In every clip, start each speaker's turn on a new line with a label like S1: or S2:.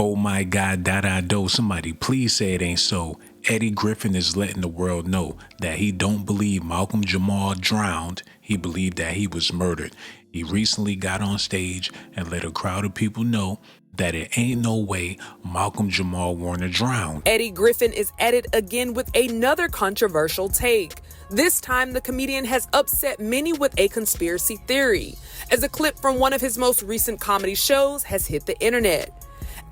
S1: Oh my God, do. Somebody please say it ain't so. Eddie Griffin is letting the world know that he don't believe Malcolm Jamal drowned. He believed that he was murdered. He recently got on stage and let a crowd of people know that it ain't no way Malcolm Jamal Warner drowned.
S2: Eddie Griffin is at it again with another controversial take. This time, the comedian has upset many with a conspiracy theory, as a clip from one of his most recent comedy shows has hit the internet.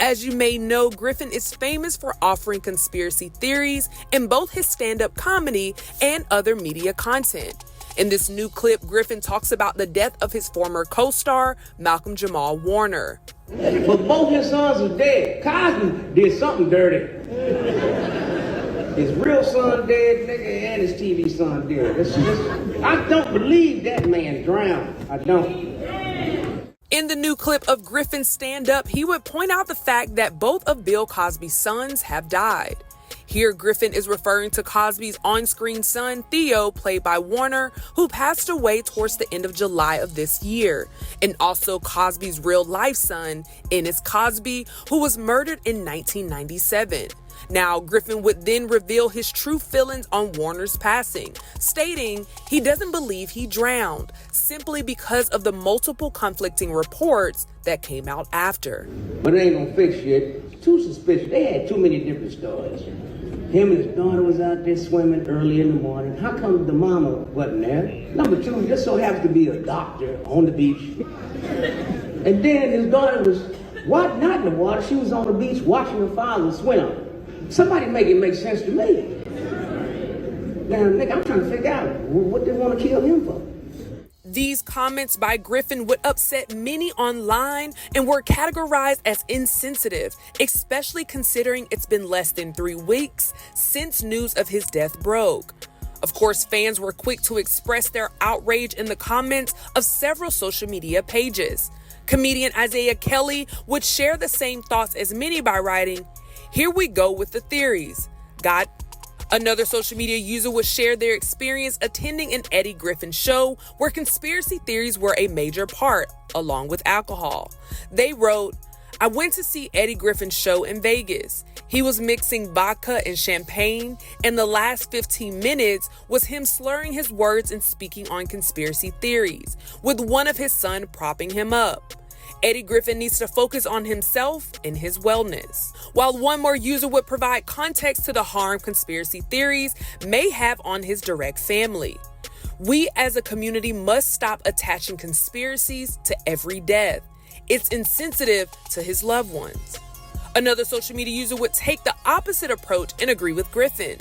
S2: As you may know, Griffin is famous for offering conspiracy theories in both his stand-up comedy and other media content. In this new clip, Griffin talks about the death of his former co-star, Malcolm Jamal Warner.
S3: But both his sons are dead. Cosby did something dirty. His real son dead, nigga, and his TV son dead. I don't believe that man drowned. I don't.
S2: In the new clip of Griffin's stand-up, he would point out the fact that both of Bill Cosby's sons have died. Here, Griffin is referring to Cosby's on-screen son, Theo, played by Warner, who passed away towards the end of July of this year, and also Cosby's real-life son, Ennis Cosby, who was murdered in 1997. Now, Griffin would then reveal his true feelings on Warner's passing, stating he doesn't believe he drowned, simply because of the multiple conflicting reports that came out after.
S3: But it ain't gonna fix shit. Too suspicious. They had too many different stories. Him and his daughter was out there swimming early in the morning. How come the mama wasn't there? Number two, just so happens to be a doctor on the beach. And then his daughter was not in the water. She was on the beach watching her father swim. Somebody make it make sense to me. Now, nigga, I'm trying to figure out what they want to kill him for.
S2: These comments by Griffin would upset many online and were categorized as insensitive, especially considering it's been less than 3 weeks since news of his death broke. Of course, fans were quick to express their outrage in the comments of several social media pages. Comedian Isaiah Kelly would share the same thoughts as many by writing, "Here we go with the theories. God." Another social media user would share their experience attending an Eddie Griffin show where conspiracy theories were a major part, along with alcohol. They wrote, "I went to see Eddie Griffin's show in Vegas. He was mixing vodka and champagne, and the last 15 minutes was him slurring his words and speaking on conspiracy theories, with one of his sons propping him up. Eddie Griffin needs to focus on himself and his wellness." While one more user would provide context to the harm conspiracy theories may have on his direct family. "We as a community must stop attaching conspiracies to every death. It's insensitive to his loved ones." Another social media user would take the opposite approach and agree with Griffin.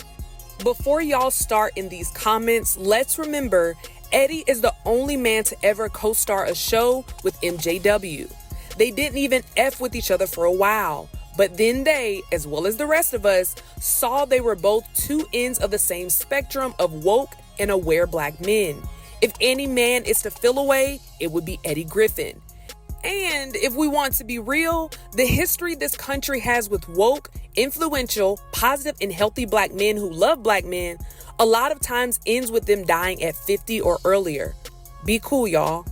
S2: Before y'all start in these comments, let's remember Eddie is the only man to ever co-star a show with MJW. They didn't even F with each other for a while, but then they, as well as the rest of us, saw they were both two ends of the same spectrum of woke and aware black men. If any man is to feel away, it would be Eddie Griffin. And if we want to be real, the history this country has with woke, influential, positive, and healthy black men who love black men a lot of times ends with them dying at 50 or earlier. Be cool, y'all.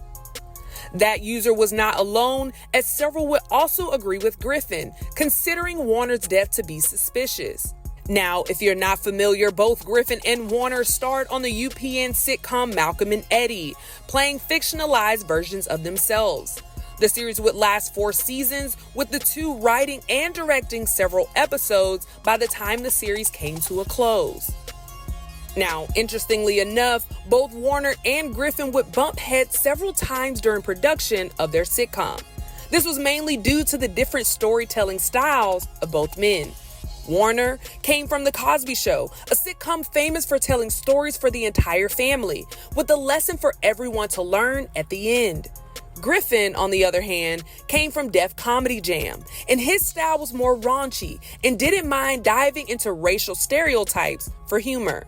S2: That user was not alone, as several would also agree with Griffin, considering Warner's death to be suspicious. Now, if you're not familiar, both Griffin and Warner starred on the UPN sitcom Malcolm and Eddie, playing fictionalized versions of themselves. The series would last 4 seasons, with the two writing and directing several episodes by the time the series came to a close. Now, interestingly enough, both Warner and Griffin would bump heads several times during production of their sitcom. This was mainly due to the different storytelling styles of both men. Warner came from The Cosby Show, a sitcom famous for telling stories for the entire family, with a lesson for everyone to learn at the end. Griffin, on the other hand, came from Def Comedy Jam, and his style was more raunchy and didn't mind diving into racial stereotypes for humor.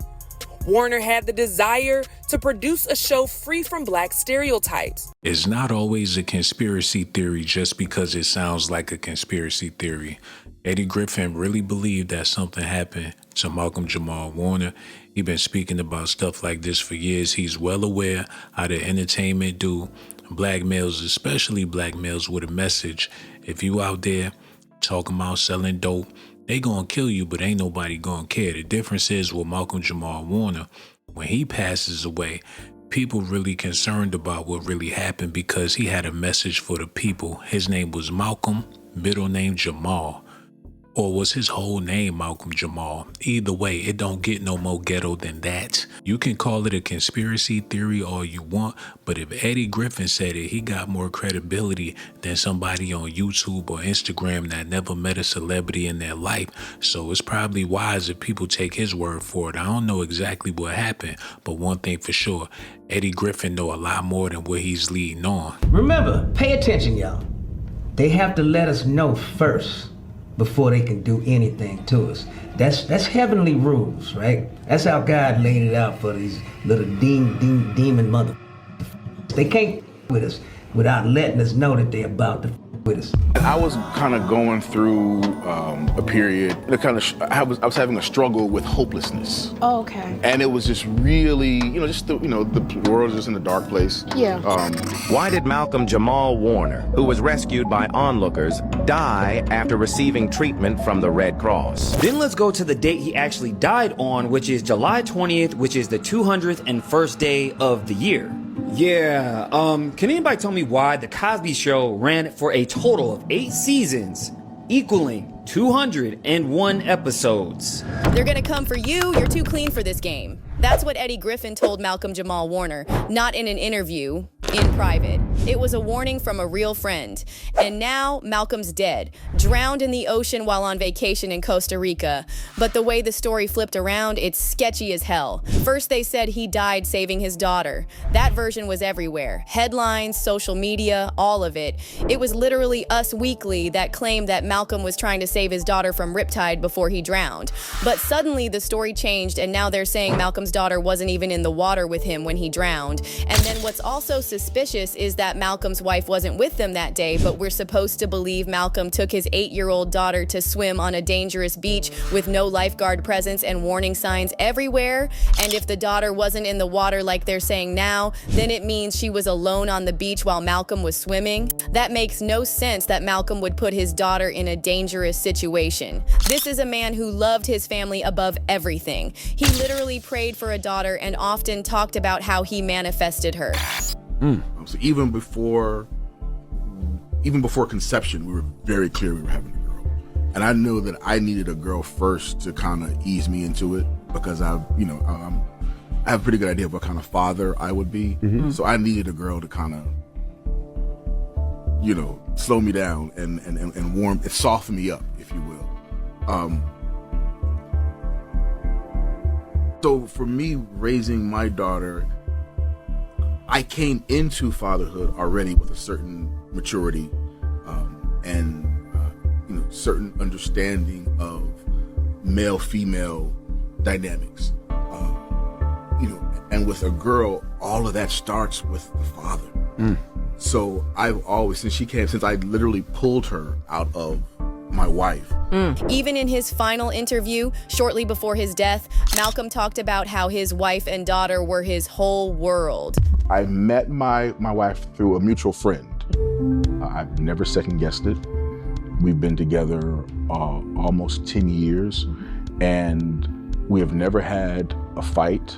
S2: Warner had the desire to produce a show free from black stereotypes.
S1: It's not always a conspiracy theory just because it sounds like a conspiracy theory. Eddie Griffin really believed that something happened to Malcolm Jamal Warner. He's been speaking about stuff like this for years. He's well aware how the entertainment do black males, especially black males, with a message. If you out there talking about selling dope. They gonna kill you, but ain't nobody gonna care. The difference is with Malcolm Jamal Warner, when he passes away, people really concerned about what really happened because he had a message for the people. His name was Malcolm, middle name Jamal. Or was his whole name Malcolm Jamal? Either way, it don't get no more ghetto than that. You can call it a conspiracy theory all you want, but if Eddie Griffin said it, he got more credibility than somebody on YouTube or Instagram that never met a celebrity in their life. So it's probably wise if people take his word for it. I don't know exactly what happened, but one thing for sure, Eddie Griffin know a lot more than what he's leading on.
S3: Remember, pay attention, y'all. They have to let us know first before they can do anything to us. That's heavenly rules, right? That's how God laid it out for these little demon mother. They can't with us without letting us know that they're about to with us.
S4: I was kind of going through a period. I was having a struggle with hopelessness.
S5: Oh, okay.
S4: And it was just really, the world is just in a dark place.
S5: Yeah.
S6: Why did Malcolm Jamal Warner, who was rescued by onlookers, die after receiving treatment from the Red Cross?
S7: Then let's go to the date he actually died on, which is July 20th, which is the 201st day of the year. Yeah, can anybody tell me why The Cosby Show ran for a total of 8 seasons, equaling 201 episodes?
S8: They're gonna come for you. You're too clean for this game. That's what Eddie Griffin told Malcolm Jamal Warner, not in an interview, in private. It was a warning from a real friend. And now Malcolm's dead, drowned in the ocean while on vacation in Costa Rica. But the way the story flipped around, it's sketchy as hell. First they said he died saving his daughter. That version was everywhere. Headlines, social media, all of it. It was literally Us Weekly that claimed that Malcolm was trying to save his daughter from riptide before he drowned. But suddenly the story changed and now they're saying Malcolm's daughter wasn't even in the water with him when he drowned. And then what's also suspicious is that Malcolm's wife wasn't with them that day, but we're supposed to believe Malcolm took his 8-year-old daughter to swim on a dangerous beach with no lifeguard presence and warning signs everywhere. And if the daughter wasn't in the water like they're saying now, then it means she was alone on the beach while Malcolm was swimming. That makes no sense that Malcolm would put his daughter in a dangerous situation. This is a man who loved his family above everything. He literally prayed for a daughter and often talked about how he manifested her.
S4: So even before conception, we were very clear we were having a girl. And I knew that I needed a girl first to kind of ease me into it because I have a pretty good idea of what kind of father I would be. Mm-hmm. So I needed a girl to kind of, slow me down and warm, soften me up, if you will. So for me, raising my daughter, I came into fatherhood already with a certain maturity and certain understanding of male-female dynamics. And with a girl, all of that starts with the father. So I've always, since I literally pulled her out of my wife.
S8: Even in his final interview, shortly before his death, Malcolm talked about how his wife and daughter were his whole world.
S4: I met my wife through a mutual friend. I've never second-guessed it. We've been together almost 10 years, and we have never had a fight,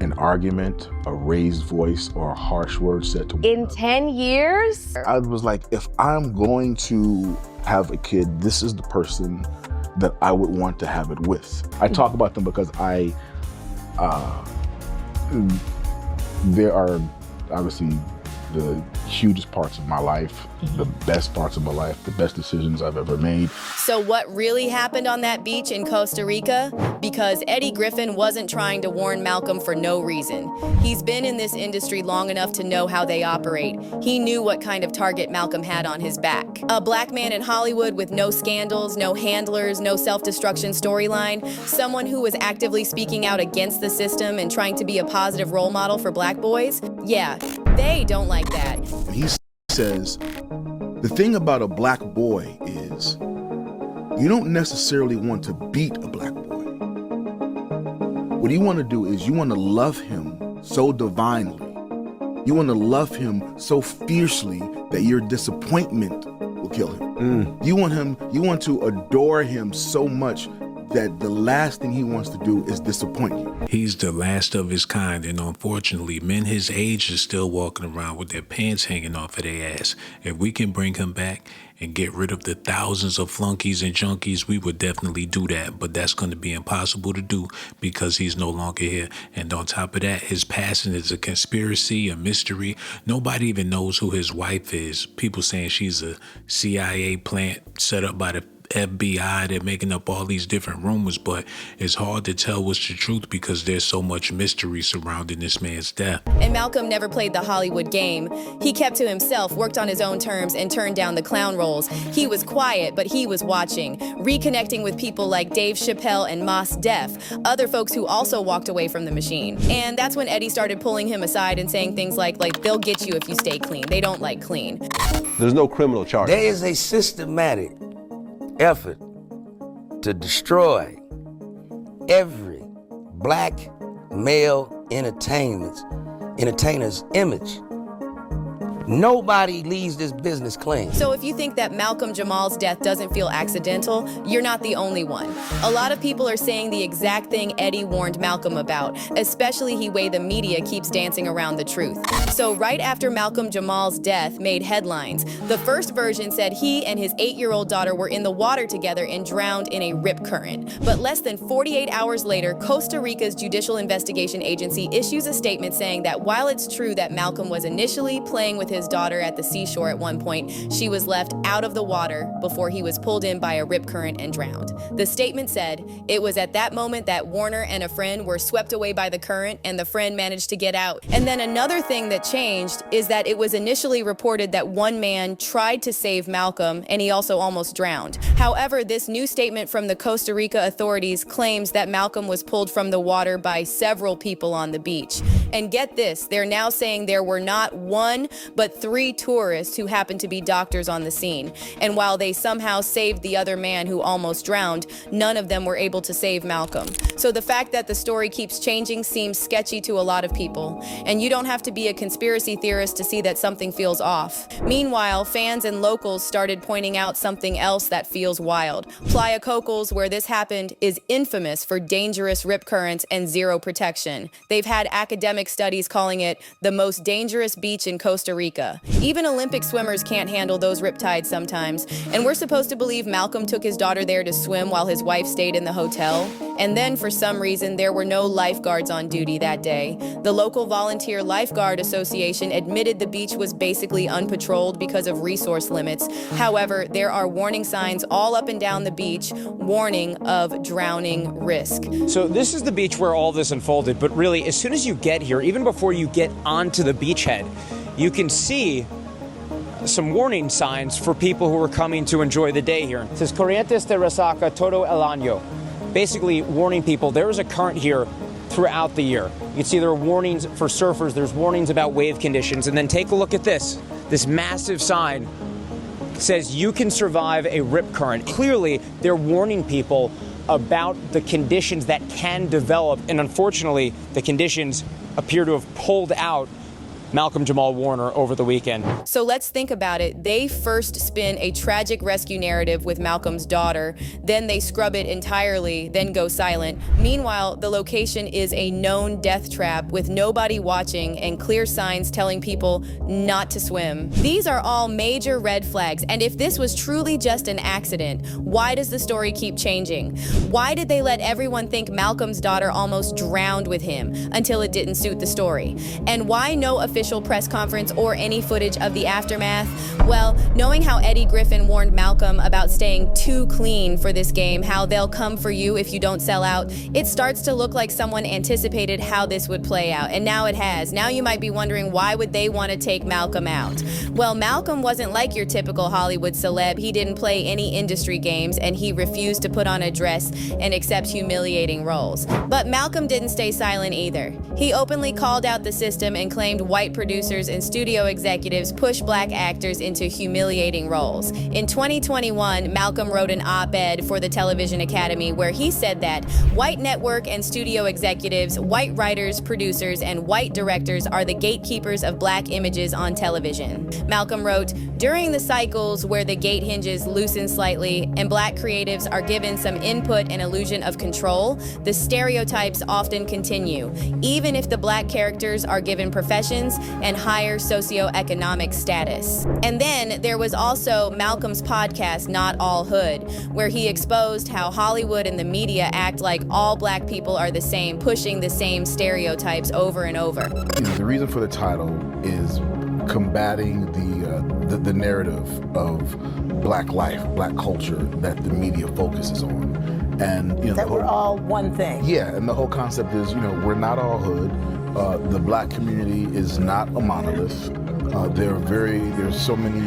S4: an argument, a raised voice, or a harsh word said to one another.
S5: In 10 years?
S4: I was like, if I'm going to have a kid, this is the person that I would want to have it with. I talk about them because there are obviously the hugest parts of my life, the best parts of my life, the best decisions I've ever made.
S8: So what really happened on that beach in Costa Rica? Because Eddie Griffin wasn't trying to warn Malcolm for no reason. He's been in this industry long enough to know how they operate. He knew what kind of target Malcolm had on his back. A black man in Hollywood with no scandals, no handlers, no self-destruction storyline, someone who was actively speaking out against the system and trying to be a positive role model for black boys. Yeah, they don't like that.
S4: And he says, the thing about a black boy is you don't necessarily want to beat a black boy. What you want to do is you want to love him so divinely. You want to love him so fiercely that your disappointment will kill him. You want to adore him so much that the last thing he wants to do is disappoint you.
S1: He's the last of his kind, and unfortunately, men his age are still walking around with their pants hanging off of their ass. If we can bring him back and get rid of the thousands of flunkies and junkies, we would definitely do that. But that's going to be impossible to do because he's no longer here. And on top of that, his passing is a conspiracy, a mystery. Nobody even knows who his wife is. People saying she's a CIA plant set up by the FBI. They're making up all these different rumors, but it's hard to tell what's the truth because there's so much mystery surrounding this man's death.
S8: And Malcolm never played the Hollywood game. He kept to himself, worked on his own terms, and turned down the clown roles. He was quiet, but he was watching, reconnecting with people like Dave Chappelle and Mos Def, other folks who also walked away from the machine. And that's when Eddie started pulling him aside and saying things like they'll get you if you stay clean. They don't like clean.
S5: There's no criminal charge.
S9: There is a systematic effort to destroy every black male entertainer's image. Nobody leaves this business clean.
S8: So if you think that Malcolm Jamal's death doesn't feel accidental, you're not the only one. A lot of people are saying the exact thing Eddie warned Malcolm about, especially the way the media keeps dancing around the truth. So right after Malcolm Jamal's death made headlines, the first version said he and his 8-year-old daughter were in the water together and drowned in a rip current. But less than 48 hours later, Costa Rica's Judicial Investigation Agency issues a statement saying that while it's true that Malcolm was initially playing with his daughter at the seashore at one point, she was left out of the water before he was pulled in by a rip current and drowned. The statement said, it was at that moment that Warner and a friend were swept away by the current and the friend managed to get out. And then another thing that changed is that it was initially reported that one man tried to save Malcolm and he also almost drowned. However, this new statement from the Costa Rica authorities claims that Malcolm was pulled from the water by several people on the beach. And get this, they're now saying there were not one, but 3 tourists who happened to be doctors on the scene. And while they somehow saved the other man who almost drowned, none of them were able to save Malcolm. So the fact that the story keeps changing seems sketchy to a lot of people. And you don't have to be a conspiracy theorist to see that something feels off. Meanwhile, fans and locals started pointing out something else that feels wild. Playa Cocos, where this happened, is infamous for dangerous rip currents and zero protection. They've had academic studies calling it the most dangerous beach in Costa Rica. Even Olympic swimmers can't handle those riptides sometimes, and we're supposed to believe Malcolm took his daughter there to swim while his wife stayed in the hotel. And then, for some reason, there were no lifeguards on duty that day. The local Volunteer Lifeguard Association admitted the beach was basically unpatrolled because of resource limits. However, there are warning signs all up and down the beach, warning of drowning risk.
S10: So this is the beach where all this unfolded, but really, as soon as you get here, even before you get onto the beachhead, you can see some warning signs for people who are coming to enjoy the day here. It says Corrientes de Resaca todo el año, basically warning people there is a current here throughout the year. You can see there are warnings for surfers, there's warnings about wave conditions, and then take a look at this massive sign says you can survive a rip current. Clearly, they're warning people about the conditions that can develop, and unfortunately, the conditions appear to have pulled out Malcolm Jamal Warner over the weekend.
S8: So let's think about it. They first spin a tragic rescue narrative with Malcolm's daughter, then they scrub it entirely, then go silent. Meanwhile, the location is a known death trap with nobody watching and clear signs telling people not to swim. These are all major red flags, and if this was truly just an accident, why does the story keep changing? Why did they let everyone think Malcolm's daughter almost drowned with him until it didn't suit the story? And why no official press conference or any footage of the aftermath? Well, knowing how Eddie Griffin warned Malcolm about staying too clean for this game, how they'll come for you if you don't sell out, it starts to look like someone anticipated how this would play out, and now it has. Now you might be wondering, why would they want to take Malcolm out? Well, Malcolm wasn't like your typical Hollywood celeb. He didn't play any industry games, and he refused to put on a dress and accept humiliating roles. But Malcolm didn't stay silent either. He openly called out the system and claimed white white producers and studio executives push black actors into humiliating roles. In 2021, Malcolm wrote an op-ed for the Television Academy where he said that white network and studio executives, white writers, producers, and white directors are the gatekeepers of black images on television. Malcolm wrote, "During the cycles where the gate hinges loosen slightly and black creatives are given some input and illusion of control, the stereotypes often continue, even if the black characters are given professions and higher socioeconomic status." And then there was also Malcolm's podcast, Not All Hood, where he exposed how Hollywood and the media act like all black people are the same, pushing the same stereotypes over and over.
S4: The reason for the title is combating the narrative of black life, black culture that the media focuses on. And
S11: that we're all one thing.
S4: Yeah, and the whole concept is, we're not all hood. The black community is not a monolith. There's so many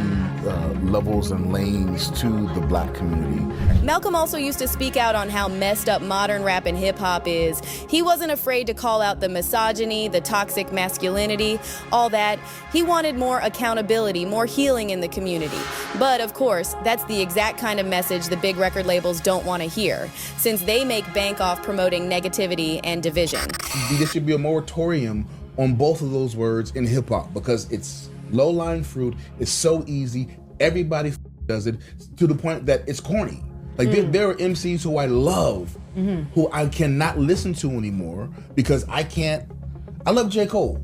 S4: levels and lanes to the black community.
S8: Malcolm also used to speak out on how messed up modern rap and hip hop is. He wasn't afraid to call out the misogyny, the toxic masculinity, all that. He wanted more accountability, more healing in the community. But of course, that's the exact kind of message the big record labels don't want to hear, since they make bank off promoting negativity and division.
S12: There should be a moratorium on both of those words in hip hop because it's low-lying fruit. It's so easy. Everybody does it to the point that it's corny. Like there are MCs who I love, who I cannot listen to anymore because I love J. Cole,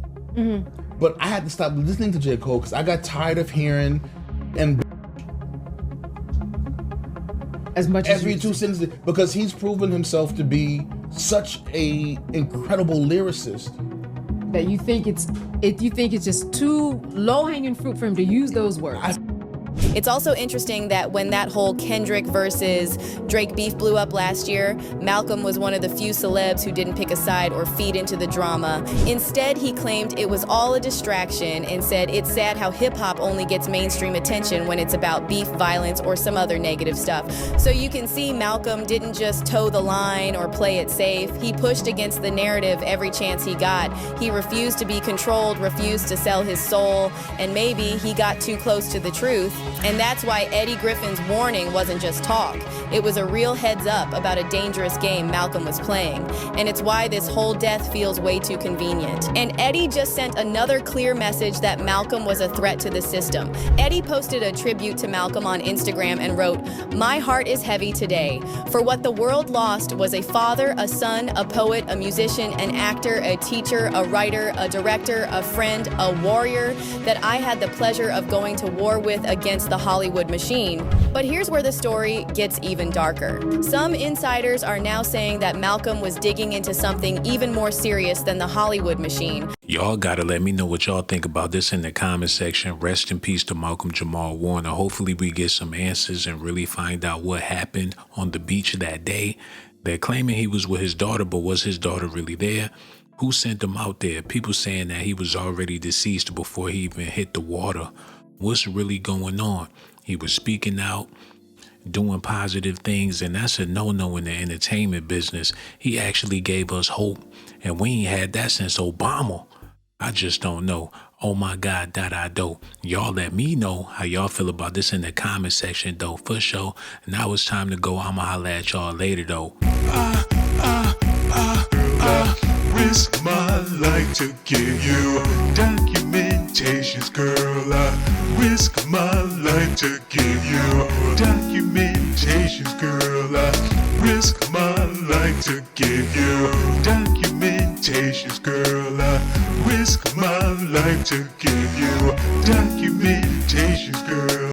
S12: but I had to stop listening to J. Cole because I got tired of hearing and
S13: as much as
S12: every 2 sentences because he's proven himself to be such a incredible lyricist.
S13: That you think it's just too low-hanging fruit for him to use those words.
S8: It's also interesting that when that whole Kendrick versus Drake beef blew up last year, Malcolm was one of the few celebs who didn't pick a side or feed into the drama. Instead, he claimed it was all a distraction and said it's sad how hip-hop only gets mainstream attention when it's about beef, violence, or some other negative stuff. So you can see Malcolm didn't just toe the line or play it safe. He pushed against the narrative every chance he got. He refused to be controlled, refused to sell his soul, and maybe he got too close to the truth. And that's why Eddie Griffin's warning wasn't just talk. It was a real heads up about a dangerous game Malcolm was playing. And it's why this whole death feels way too convenient. And Eddie just sent another clear message that Malcolm was a threat to the system. Eddie posted a tribute to Malcolm on Instagram and wrote, "My heart is heavy today. For what the world lost was a father, a son, a poet, a musician, an actor, a teacher, a writer, a director, a friend, a warrior that I had the pleasure of going to war with against the Hollywood machine." But here's where the story gets even darker. Some insiders are now saying that Malcolm was digging into something even more serious than the Hollywood machine.
S1: Y'all gotta let me know what y'all think about this in the comment section. Rest in peace to Malcolm Jamal Warner. Hopefully we get some answers and really find out what happened on the beach that day. They're claiming he was with his daughter, but was his daughter really there? Who sent him out there? People saying that he was already deceased before he even hit the water. What's really going on? He was speaking out, doing positive things, and that's a no-no in the entertainment business. He actually gave us hope, and we ain't had that since Obama. I just don't know. Oh my God, do. Y'all let me know how y'all feel about this in the comment section, though, for sure. Now it's time to go. I'ma holla at y'all later, though.
S14: Risk my life to give you documentations, girl. I risk my life to give you documentations, girl. I risk my life to give you documentations, girl. I risk my life to give you documentations, girl.